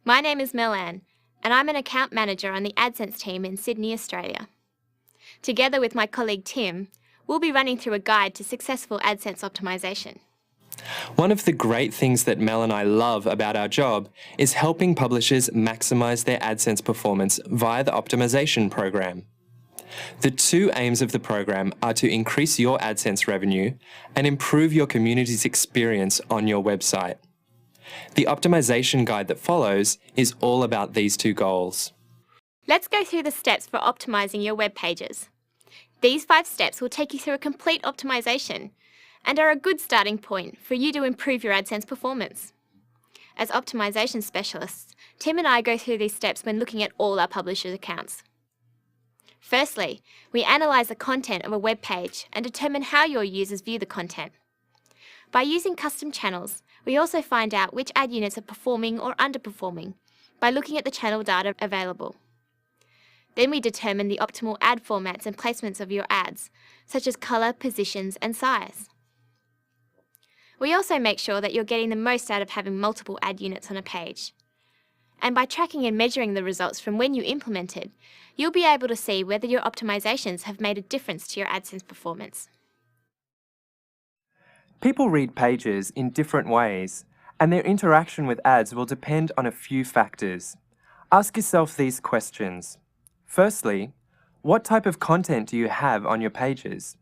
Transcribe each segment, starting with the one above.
My name is Mel-Ann, and I'm an account manager on the AdSense team in Sydney, Australia. Together with my colleague Tim, we'll be running through a guide to successful AdSense optimization. One of the great things that Mel and I love about our job is helping publishers maximize their AdSense performance via the optimization program. The two aims of the program are to increase your AdSense revenue and improve your community's experience on your website. The optimization guide that follows is all about these two goals. Let's go through the steps for optimizing your web pages. These 5 steps will take you through a complete optimization and are a good starting point for you to improve your AdSense performance. As optimization specialists, Tim and I go through these steps when looking at all our publishers' accounts. Firstly, we analyze the content of a web page and determine how your users view the content. By using custom channels, we also find out which ad units are performing or underperforming by looking at the channel data available. Then we determine the optimal ad formats and placements of your ads, such as colour, positions, and size. We also make sure that you're getting the most out of having multiple ad units on a page. And by tracking and measuring the results from when you implemented, you'll be able to see whether your optimizations have made a difference to your AdSense performance. People read pages in different ways, and their interaction with ads will depend on a few factors. Ask yourself these questions. Firstly, what type of content do you have on your pages?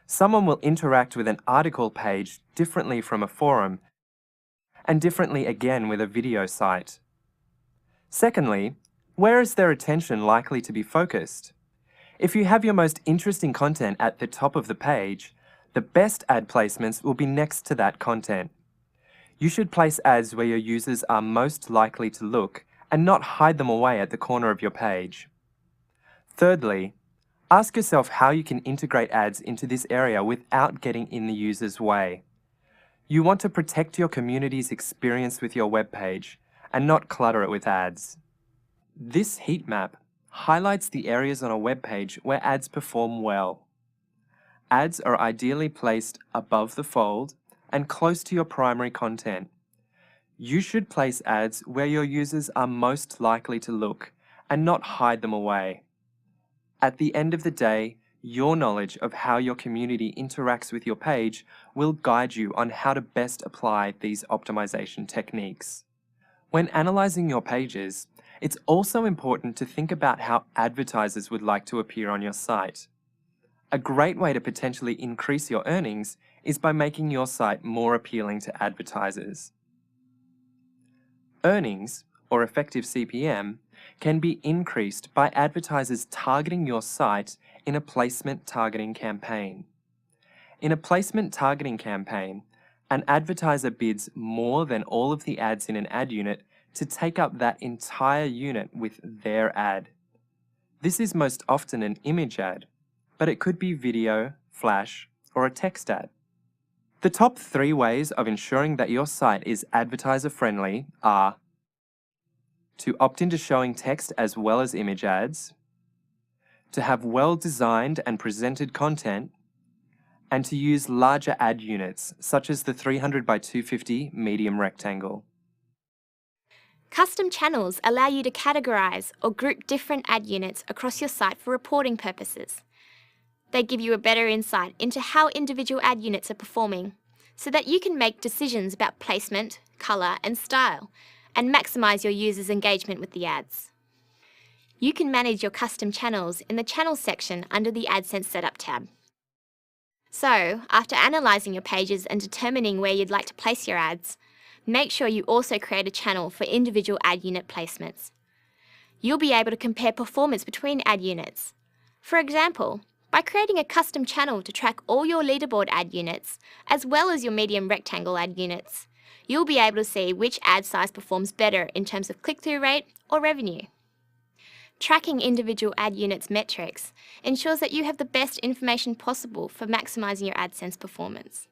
Someone will interact with an article page differently from a forum, and differently again with a video site. Secondly, where is their attention likely to be focused? If you have your most interesting content at the top of the page, the best ad placements will be next to that content. You should place ads where your users are most likely to look and not hide them away at the corner of your page. Thirdly, ask yourself how you can integrate ads into this area without getting in the user's way. You want to protect your community's experience with your web page and not clutter it with ads. This heat map highlights the areas on a web page where ads perform well. Ads are ideally placed above the fold and close to your primary content. You should place ads where your users are most likely to look and not hide them away. At the end of the day, your knowledge of how your community interacts with your page will guide you on how to best apply these optimization techniques. When analyzing your pages, it's also important to think about how advertisers would like to appear on your site. A great way to potentially increase your earnings is by making your site more appealing to advertisers. Earnings, or effective CPM, can be increased by advertisers targeting your site in a placement targeting campaign. In a placement targeting campaign, an advertiser bids more than all of the ads in an ad unit to take up that entire unit with their ad. This is most often an image ad, but it could be video, flash, or a text ad. The top 3 ways of ensuring that your site is advertiser-friendly are to opt into showing text as well as image ads, to have well-designed and presented content, and to use larger ad units, such as the 300 by 250 medium rectangle. Custom channels allow you to categorize or group different ad units across your site for reporting purposes. They give you a better insight into how individual ad units are performing, so that you can make decisions about placement, color, and style, and maximize your users' engagement with the ads. You can manage your custom channels in the Channels section under the AdSense Setup tab. So, after analyzing your pages and determining where you'd like to place your ads, make sure you also create a channel for individual ad unit placements. You'll be able to compare performance between ad units. For example, by creating a custom channel to track all your leaderboard ad units, as well as your medium rectangle ad units, you'll be able to see which ad size performs better in terms of click-through rate or revenue. Tracking individual ad units metrics ensures that you have the best information possible for maximizing your AdSense performance.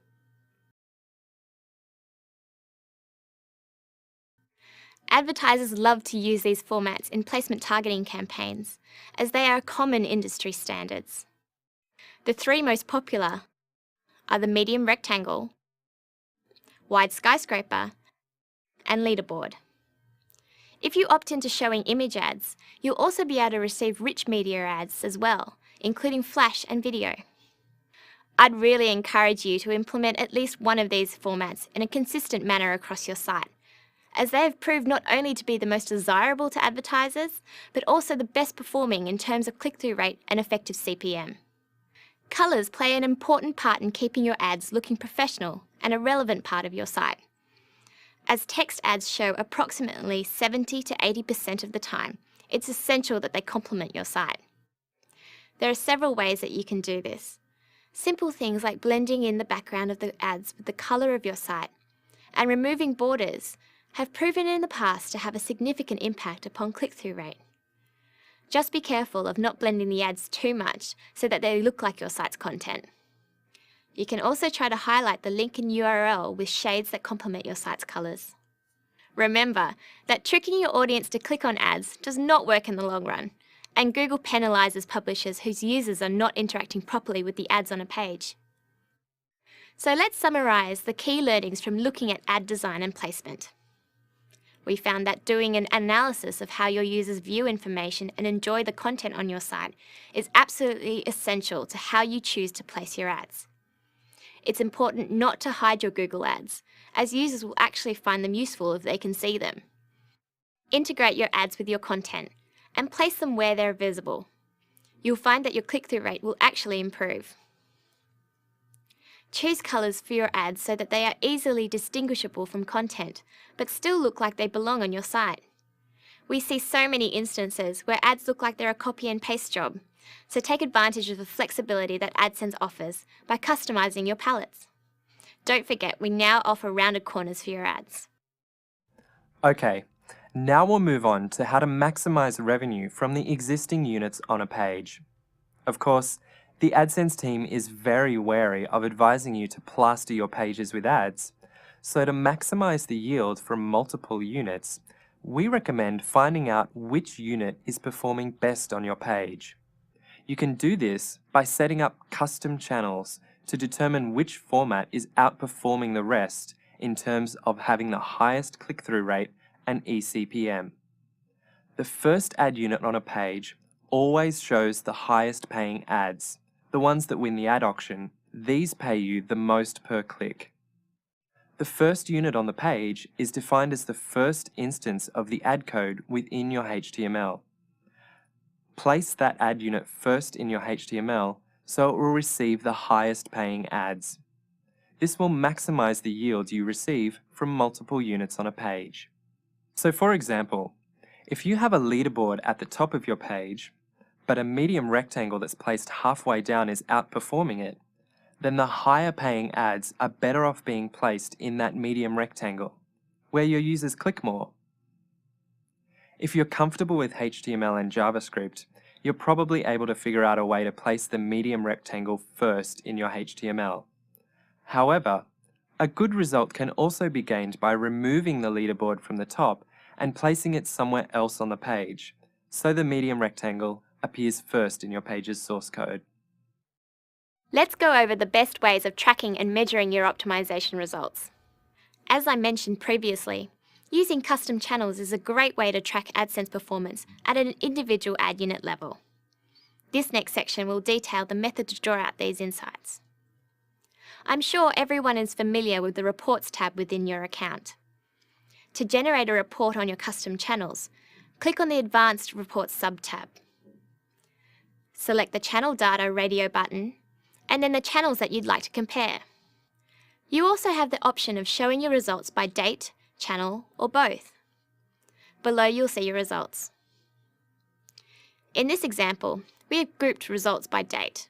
Advertisers love to use these formats in placement targeting campaigns, as they are common industry standards. The 3 most popular are the medium rectangle, wide skyscraper, and leaderboard. If you opt into showing image ads, you'll also be able to receive rich media ads as well, including flash and video. I'd really encourage you to implement at least one of these formats in a consistent manner across your site, as they have proved not only to be the most desirable to advertisers, but also the best performing in terms of click-through rate and effective CPM. Colours play an important part in keeping your ads looking professional and a relevant part of your site. As text ads show approximately 70 to 80% of the time, it's essential that they complement your site. There are several ways that you can do this. Simple things like blending in the background of the ads with the colour of your site and removing borders have proven in the past to have a significant impact upon click-through rate. Just be careful of not blending the ads too much so that they look like your site's content. You can also try to highlight the link and URL with shades that complement your site's colours. Remember that tricking your audience to click on ads does not work in the long run, and Google penalises publishers whose users are not interacting properly with the ads on a page. So let's summarise the key learnings from looking at ad design and placement. We found that doing an analysis of how your users view information and enjoy the content on your site is absolutely essential to how you choose to place your ads. It's important not to hide your Google ads, as users will actually find them useful if they can see them. Integrate your ads with your content and place them where they're visible. You'll find that your click-through rate will actually improve. Choose colours for your ads so that they are easily distinguishable from content, but still look like they belong on your site. We see so many instances where ads look like they're a copy and paste job, so take advantage of the flexibility that AdSense offers by customising your palettes. Don't forget, we now offer rounded corners for your ads. Okay, now we'll move on to how to maximize revenue from the existing units on a page. Of course, the AdSense team is very wary of advising you to plaster your pages with ads, so to maximize the yield from multiple units, we recommend finding out which unit is performing best on your page. You can do this by setting up custom channels to determine which format is outperforming the rest in terms of having the highest click-through rate and eCPM. The first ad unit on a page always shows the highest paying ads, the ones that win the ad auction. These pay you the most per click. The first unit on the page is defined as the first instance of the ad code within your HTML. Place that ad unit first in your HTML so it will receive the highest paying ads. This will maximize the yield you receive from multiple units on a page. So for example, if you have a leaderboard at the top of your page, but a medium rectangle that's placed halfway down is outperforming it, then the higher paying ads are better off being placed in that medium rectangle, where your users click more. If you're comfortable with HTML and JavaScript, you're probably able to figure out a way to place the medium rectangle first in your HTML. However, a good result can also be gained by removing the leaderboard from the top and placing it somewhere else on the page, so the medium rectangle appears first in your page's source code. Let's go over the best ways of tracking and measuring your optimization results. As I mentioned previously, using custom channels is a great way to track AdSense performance at an individual ad unit level. This next section will detail the method to draw out these insights. I'm sure everyone is familiar with the Reports tab within your account. To generate a report on your custom channels, click on the Advanced Reports sub-tab. Select the Channel Data radio button, and then the channels that you'd like to compare. You also have the option of showing your results by date, channel, or both. Below you'll see your results. In this example, we have grouped results by date.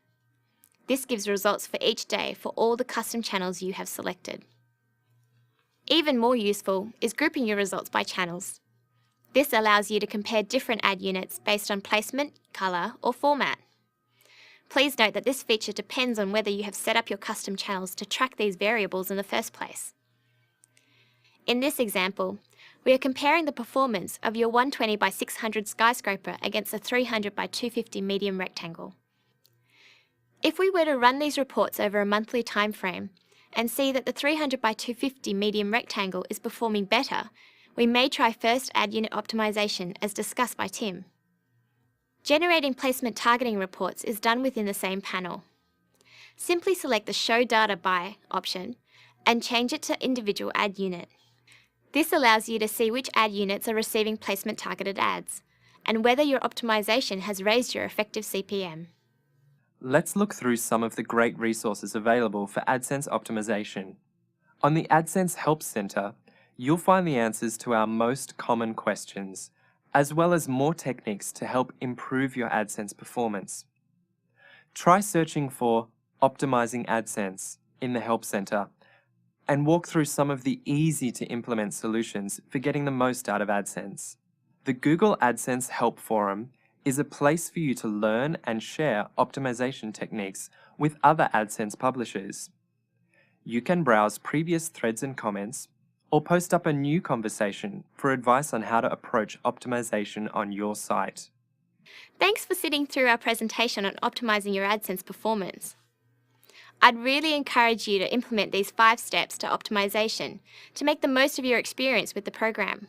This gives results for each day for all the custom channels you have selected. Even more useful is grouping your results by channels. This allows you to compare different ad units based on placement, colour, or format. Please note that this feature depends on whether you have set up your custom channels to track these variables in the first place. In this example, we are comparing the performance of your 120 by 600 skyscraper against a 300 by 250 medium rectangle. If we were to run these reports over a monthly time frame and see that the 300 by 250 medium rectangle is performing better, we may try first ad unit optimization as discussed by Tim. Generating placement targeting reports is done within the same panel. Simply select the Show Data By option and change it to individual ad unit. This allows you to see which ad units are receiving placement targeted ads and whether your optimization has raised your effective CPM. Let's look through some of the great resources available for AdSense optimization. On the AdSense Help Center, you'll find the answers to our most common questions, as well as more techniques to help improve your AdSense performance. Try searching for Optimizing AdSense in the Help Center and walk through some of the easy-to-implement solutions for getting the most out of AdSense. The Google AdSense Help Forum is a place for you to learn and share optimization techniques with other AdSense publishers. You can browse previous threads and comments, or post up a new conversation for advice on how to approach optimization on your site. Thanks for sitting through our presentation on optimizing your AdSense performance. I'd really encourage you to implement these 5 steps to optimization to make the most of your experience with the program.